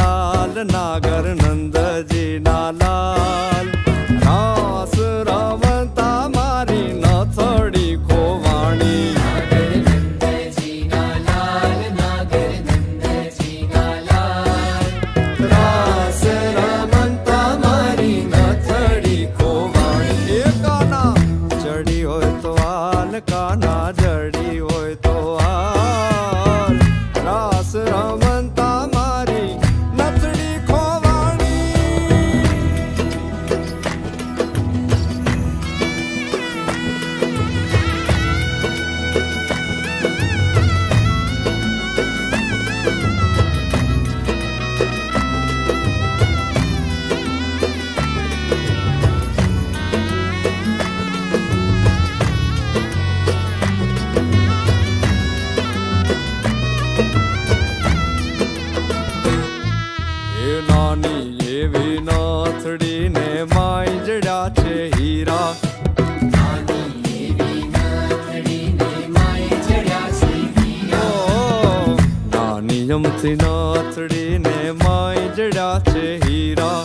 લાલ નાગર નંદજીના લાલ રાસ રમતા મારી નથડી ખોવાણી રાસ રમતા મારી નથડી ખોવાણી એ કાના ચડી હોય તો હાલ કાના જડી હોય તો હાલ રાસ રમતા મારી નથડી ખોવાણી એ નાની એવી નાથડીને માય જડ્યા છે હીરા નાની અમથી નાથડીને માય જડ્યા છે હીરા